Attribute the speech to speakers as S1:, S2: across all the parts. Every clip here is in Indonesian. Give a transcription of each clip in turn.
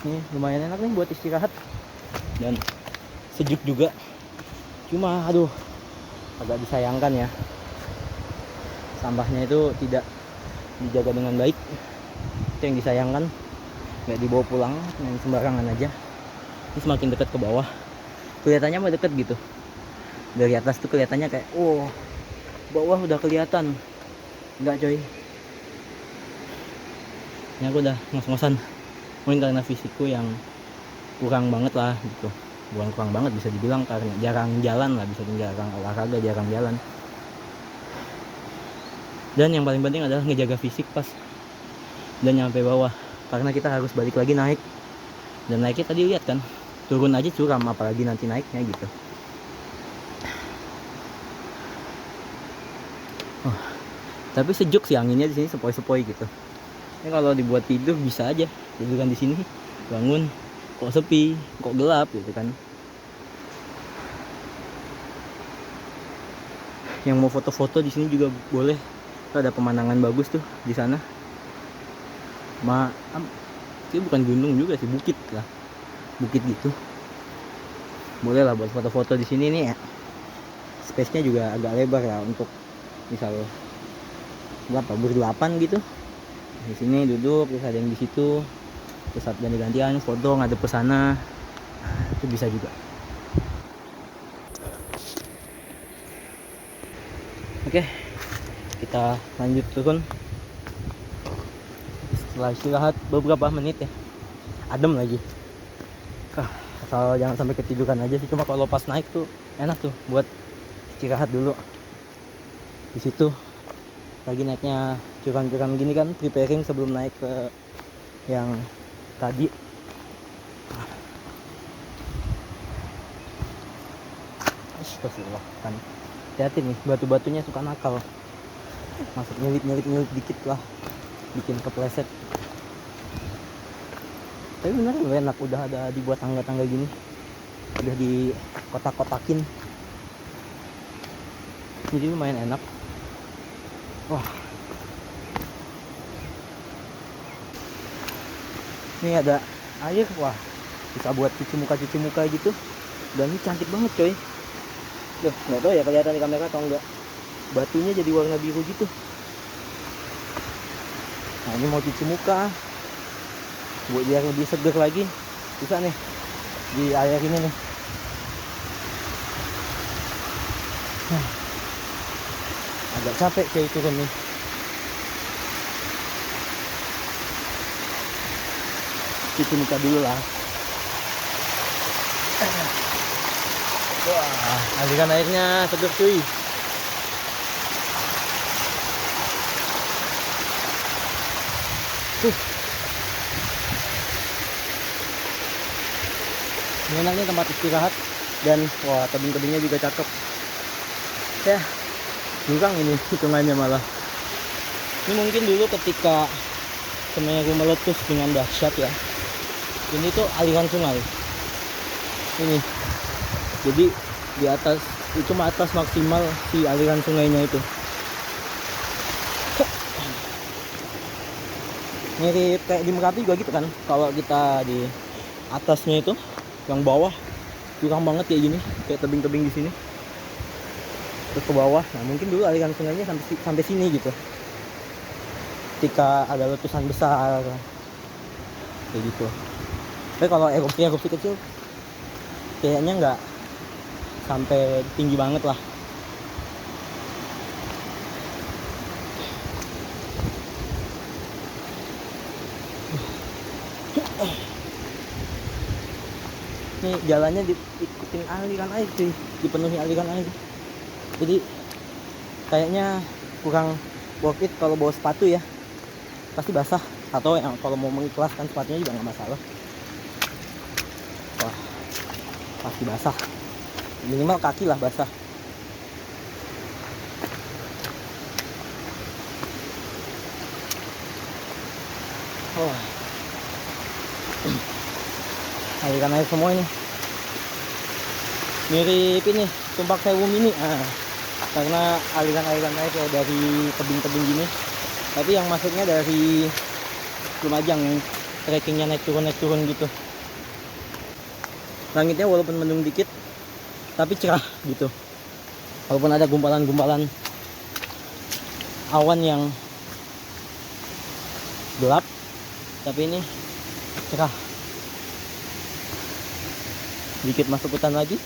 S1: Ini lumayan enak nih buat istirahat dan sejuk juga. Cuma aduh, agak disayangkan ya, sampahnya itu tidak dijaga dengan baik. Itu yang disayangkan, nggak dibawa pulang, main sembarangan aja. Ini semakin dekat ke bawah kelihatannya mah deket gitu, dari atas tuh kelihatannya kayak oh bawah udah kelihatan. Enggak coy, ini aku udah ngos-ngosan, mungkin karena fisikku yang kurang banget lah gitu. Bukan kurang banget, bisa dibilang karena jarang jalan lah, bisa dibilang jarang olahraga, jarang jalan. Dan yang paling penting adalah ngejaga fisik pas dan nyampe bawah, karena kita harus balik lagi naik. Dan naiknya tadi lihat kan, turun aja curam, apalagi nanti naiknya gitu. Oh, tapi sejuk sih anginnya di sini, sepoi-sepoi gitu. Ini kalau dibuat tidur bisa aja tiduran di sini, bangun kok sepi, kok gelap gitu kan. Yang mau foto-foto di sini juga boleh, ada pemandangan bagus tuh di sana. Ini bukan gunung juga sih, bukit lah, bukit gitu. Boleh lah buat foto-foto di sini nih ya. Space-nya juga agak lebar ya untuk misal berapa, berdelapan gitu. Di sini duduk, terus ada yang di situ, terus ganti-gantian foto ngadep ke sana. Nah, itu bisa juga. Oke, kita lanjut turun. Setelah istirahat beberapa menit ya, adem lagi. Asal jangan sampai ketiduran aja sih. Cuma kalau pas naik tuh enak tuh buat istirahat dulu di situ. Lagi naiknya curam-curam gini kan, preparing sebelum naik ke yang tadi. Astagfirullah kan. Hati-hati nih, batu-batunya suka nakal. Masuk nyelip dikit lah, bikin kepleset. Tapi bener loh enak, udah ada dibuat tangga-tangga gini, udah di kotak-kotakin, jadi lumayan enak. Wah, ini ada air, wah bisa buat cuci muka gitu. Dan ini cantik banget coy. Duh, nggak tahu ya kelihatan di kamera atau enggak, batunya jadi warna biru gitu. Nah ini mau cuci muka buat biar lebih seger lagi, bisa nih di air ini nih. Agak capek kayak turun nih. Cuci muka dulu lah. Wah, aliran airnya seger cuy. Ini enaknya tempat istirahat, dan wah tebing-tebingnya juga cakep ya. Jurang ini hitungannya malah. Ini mungkin dulu ketika Semeru meletus dengan dahsyat ya, ini tuh aliran sungai ini. Jadi di atas itu cuma atas maksimal si aliran sungainya itu. Mirip kayak di Merapi juga gitu kan, kalau kita di atasnya itu, yang bawah kurang banget kayak gini, kayak tebing-tebing di sini terus ke bawah. Nah mungkin dulu aliran sungainya sampai sini gitu ketika ada letusan besar kayak gitu. Tapi kalau erupsi kecil kayaknya nggak sampai tinggi banget lah. Ini jalannya diikutin aliran air cuy, dipenuhi aliran air. Jadi kayaknya kurang worth it kalau bawa sepatu ya, pasti basah. Atau yang kalau mau mengikhlaskan sepatunya juga nggak masalah. Wah, pasti basah, minimal kaki lah basah. Oh, aliran air semua ini mirip ini Tumpak Sewu mini. Karena aliran air kayak dari tebing-tebing gini, tapi yang masuknya dari Lumajang trekkingnya naik turun gitu. Langitnya walaupun mendung dikit tapi cerah gitu, walaupun ada gumpalan-gumpalan awan yang gelap, tapi ini cerah. Dikit masuk hutan lagi.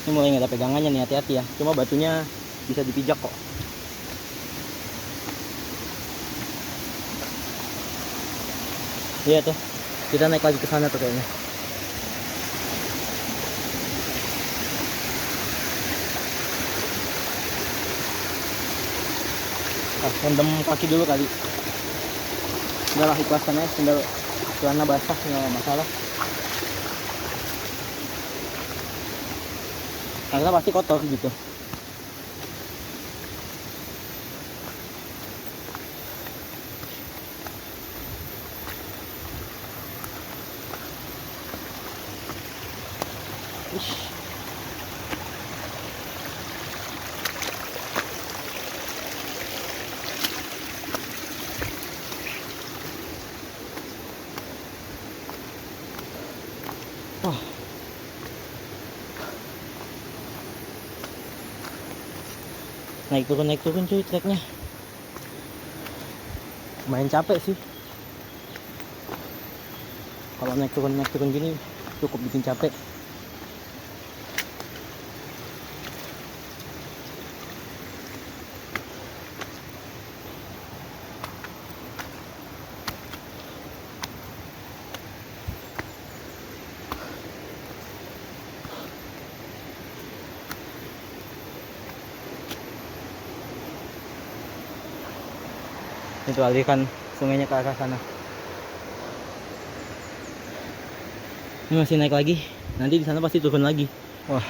S1: Ini mulai nggak ada pegangannya nih, hati-hati ya, cuma batunya bisa dipijak kok. Iya tuh, kita naik lagi ke sana tuh kayaknya. Rendam kaki dulu kali. Udah lah, ikhlasan aja, tinggal celana basah nggak masalah. Karena pasti kotor gitu. Ish. Wah. Naik turun cuy treknya. Lumayan capek sih. Kalau naik turun gini cukup bikin capek. Itu alirkan sungainya ke arah sana. Ini masih naik lagi, nanti di sana pasti turun lagi. Wah,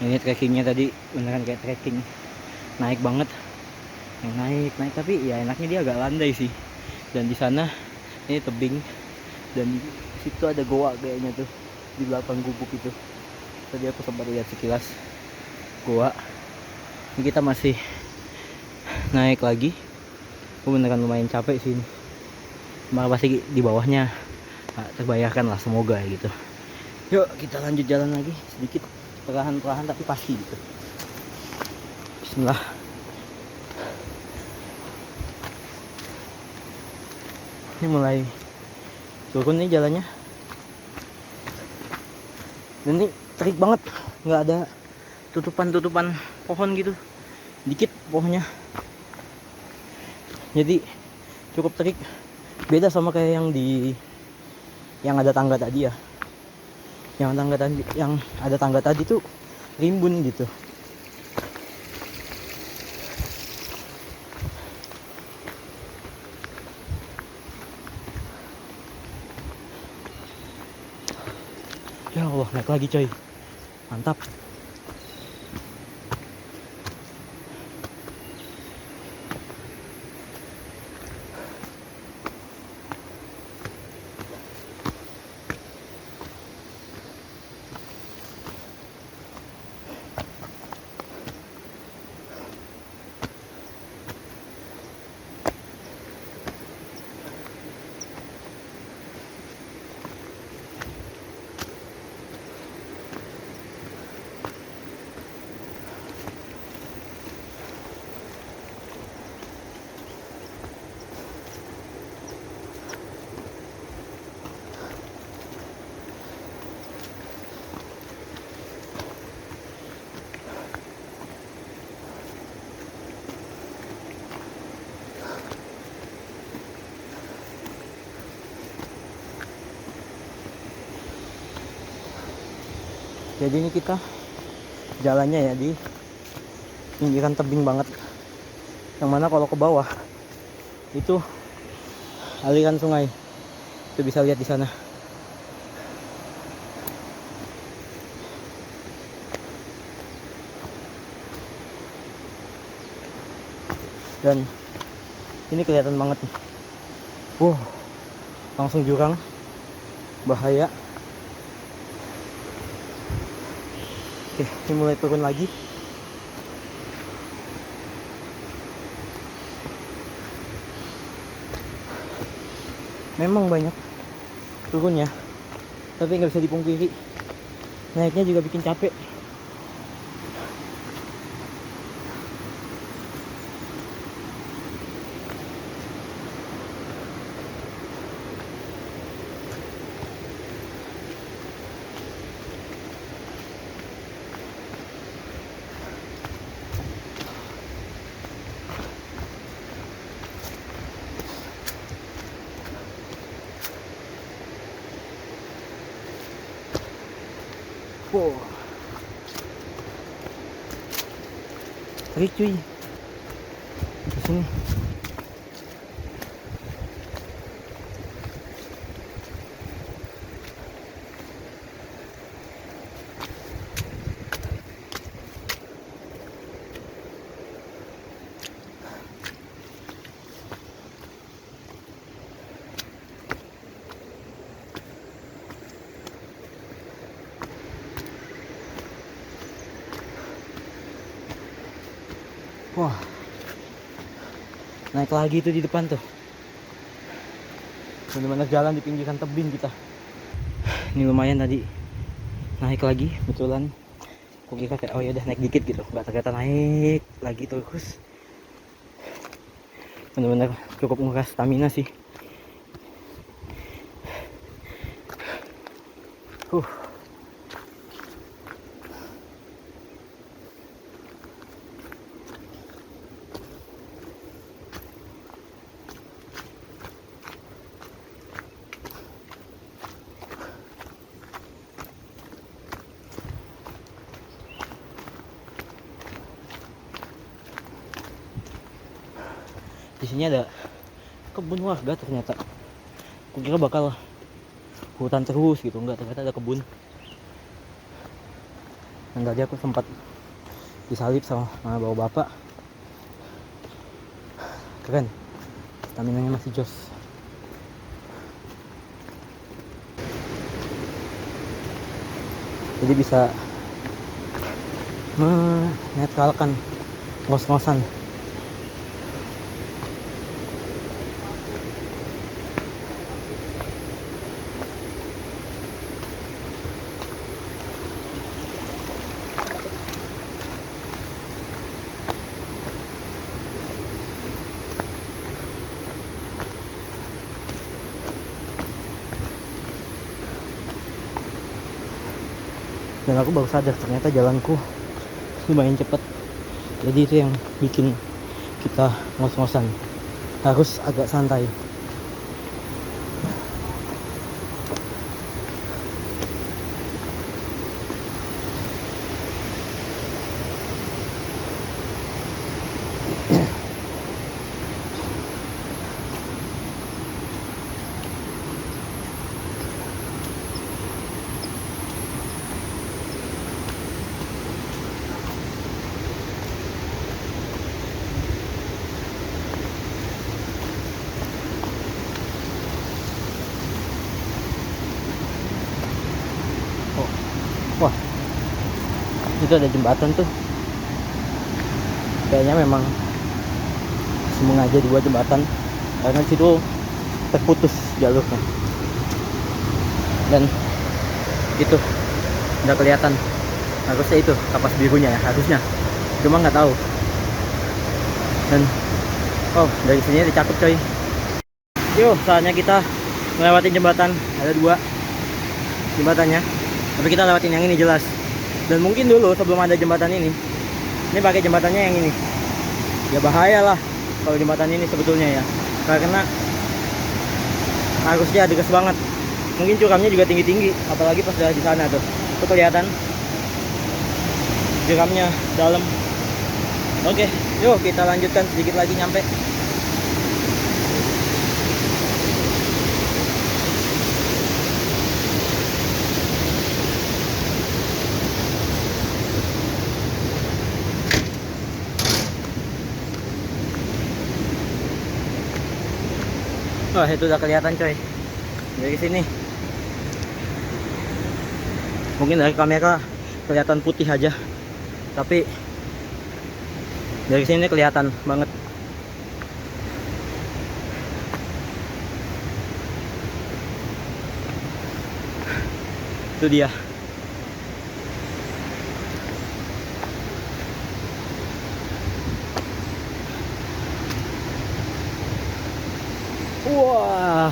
S1: ini trekkingnya tadi beneran kayak trekking, naik banget. Yang naik tapi ya enaknya dia agak landai sih. Dan di sana ini tebing, dan di situ ada goa kayaknya tuh di belakang gubuk itu. Tadi aku sempat lihat sekilas goa. Ini kita masih naik lagi. Aku beneran lumayan capek sih ini. Malah pasti di bawahnya terbayarkan lah, semoga ya gitu. Yuk kita lanjut jalan lagi sedikit, perlahan-perlahan tapi pasti gitu. Bismillah. Ini mulai turun nih jalannya. Dan ini terik banget, nggak ada tutupan pohon gitu, dikit pohonnya. Jadi cukup terik, beda sama kayak yang ada tangga tadi ya. Yang ada tangga tadi tuh rimbun gitu. Ya Allah, naik lagi coy, mantap. Jadi ini kita jalannya ya di pinggiran tebing banget, yang mana kalau ke bawah itu aliran sungai. Itu bisa lihat di sana. Dan ini kelihatan banget nih. Langsung jurang, bahaya. Oke, ini mulai turun lagi. memang banyak turunnya, tapi nggak bisa dipungkiri naiknya juga bikin capek. Wow, tarik cuy di sini. Wah, naik lagi itu di depan tuh. Benar-benar jalan di pinggiran tebing kita. Ini lumayan tadi naik lagi betulan. Aku kira kayak oh ya udah naik dikit gitu, nggak ternyata naik lagi terus. Benar-benar cukup nguras stamina sih. uh di sini ada kebun warga ternyata. Aku kira bakal hutan terus gitu, enggak, ternyata ada kebun. Dan tadi aku sempat disalip sama bawa bapak. Keren, staminanya masih jos. Jadi bisa menetralkan ngos-ngosan. Dan aku baru sadar ternyata jalanku lumayan cepat. Jadi itu yang bikin kita ngos-ngosan, harus agak santai. Wah, itu ada jembatan tuh. Kayaknya memang sengaja dibuat jembatan karena di situ terputus jalurnya. Dan itu udah kelihatan. Harusnya itu kapas birunya ya, harusnya. Cuma nggak tahu. Dan oh, dari sini udah cakep coy. Yuk, saatnya kita melewati jembatan. Ada 2 jembatannya, tapi kita lewatin yang ini jelas. Dan mungkin dulu sebelum ada jembatan ini pakai jembatannya yang ini. Ya bahaya lah kalau jembatan ini sebetulnya ya, karena harusnya degas banget. Mungkin curamnya juga tinggi-tinggi, apalagi pas di sana tuh. Itu kelihatan curamnya dalam. Oke, yuk kita lanjutkan sedikit lagi nyampe. Wah, itu udah kelihatan coy dari sini. Mungkin dari kamera kelihatan putih aja, tapi dari sini kelihatan banget. itu dia. Wah,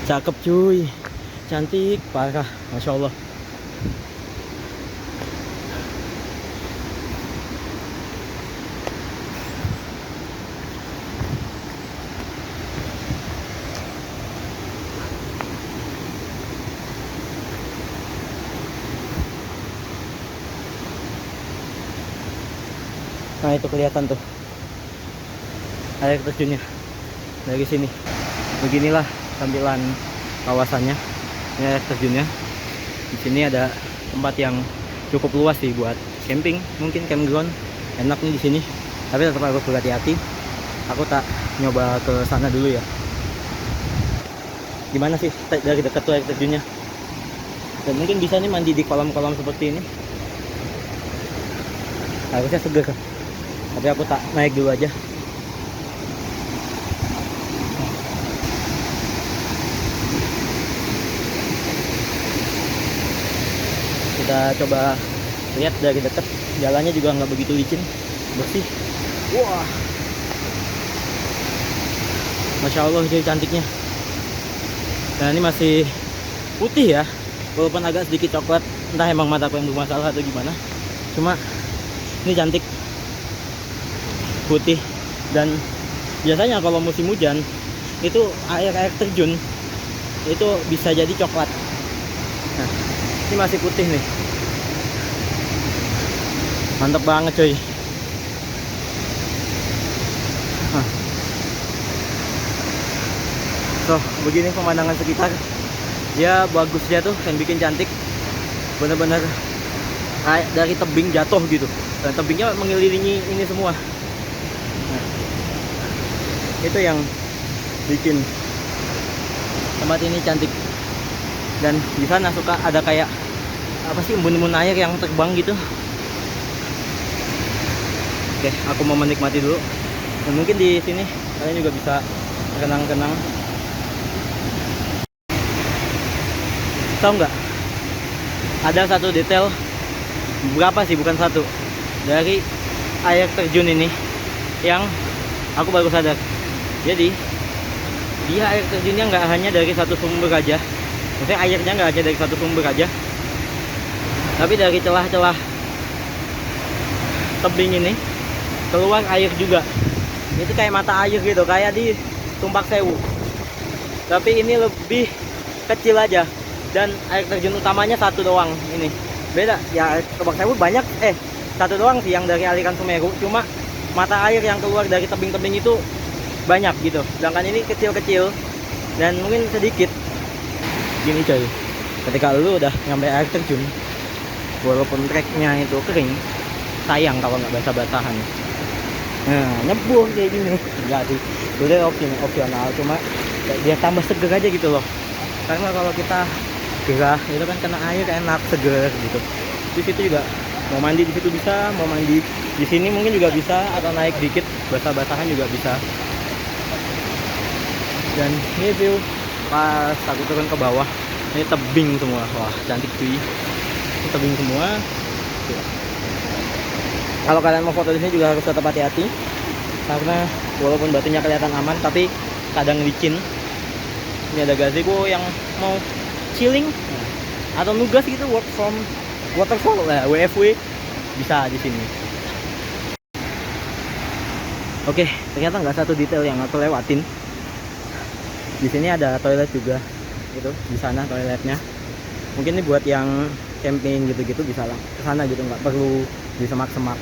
S1: cakep cuy, cantik parah, masya Allah. Nah itu kelihatan tuh air terjunnya dari sini. Beginilah tampilan kawasannya. Ini air terjunnya. Di sini ada tempat yang cukup luas sih buat camping, mungkin campground. Enak nih di sini. Tapi tetap harus berhati-hati. Aku tak nyoba ke sana dulu ya. Gimana sih dari dekat tuh air terjunnya? Dan mungkin bisa nih mandi di kolam-kolam seperti ini. Harusnya seger. Tapi aku tak naik dulu aja. Kita coba lihat dari dekat. Jalannya juga nggak begitu licin, bersih. Wah, masya Allah jadi cantiknya. Dan ini masih putih ya, walaupun agak sedikit coklat. Entah emang mataku yang bermasalah atau gimana. Cuma ini cantik, putih. Dan biasanya kalau musim hujan itu air terjun itu bisa jadi coklat. Nah, ini masih putih nih, mantap banget coy. So begini pemandangan sekitar ya, bagusnya tuh yang bikin cantik bener-bener kayak dari tebing jatuh gitu, dan tebingnya mengelilingi ini semua. Nah, itu yang bikin tempat ini cantik. Dan di sana suka ada kayak apa sih, embun-embun air yang terbang gitu. Oke, aku mau menikmati dulu. Dan mungkin di sini kalian juga bisa renang-renang. Tahu nggak? Ada satu detail, berapa sih, bukan satu, dari air terjun ini yang aku baru sadar. Jadi dia air terjunnya nggak hanya dari satu sumber aja. Maksudnya airnya nggak hanya dari satu sumber aja, tapi dari celah-celah tebing ini keluar air juga. Itu kayak mata air gitu, kayak di Tumpak Sewu. Tapi ini lebih kecil aja. Dan air terjun utamanya satu doang ini. Beda ya, Tumpak Sewu banyak, satu doang sih yang dari aliran Semeru. Cuma mata air yang keluar dari tebing-tebing itu banyak gitu. Sedangkan ini kecil-kecil dan mungkin sedikit. Gini coy, ketika lu udah nyampe air terjun, walaupun treknya itu kering, sayang kalau nggak basah-basahan. Nah, nyebur kayak gini. Enggak sih, udah opsional, cuma biar tambah seger aja gitu loh. Karena kalau kita gerah itu kan kena air enak, seger gitu. Di situ juga mau mandi, di situ bisa, mau mandi di sini mungkin juga bisa, atau naik dikit basah-basahan juga bisa. Dan ini view pas aku turun ke bawah, ini tebing semua. Wah, cantik cuy. Ini tebing semua. Kalau kalian mau foto di sini juga harus tetap hati-hati, karena walaupun batunya kelihatan aman, tapi kadang licin. Ini ada gazebo yang mau chilling atau nugas gitu, work from waterfall lah, WFW, bisa di sini. Oke, ternyata nggak satu detail yang aku lewatin. Di sini ada toilet juga, gitu. Di sana toiletnya. Mungkin ini buat yang camping gitu-gitu bisa lah ke sana gitu, nggak perlu di semak-semak.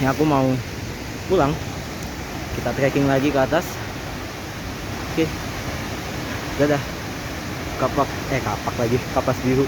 S1: Ya, aku mau pulang. Kita trekking lagi ke atas. Oke. Dadah. Kapak lagi, kapas biru.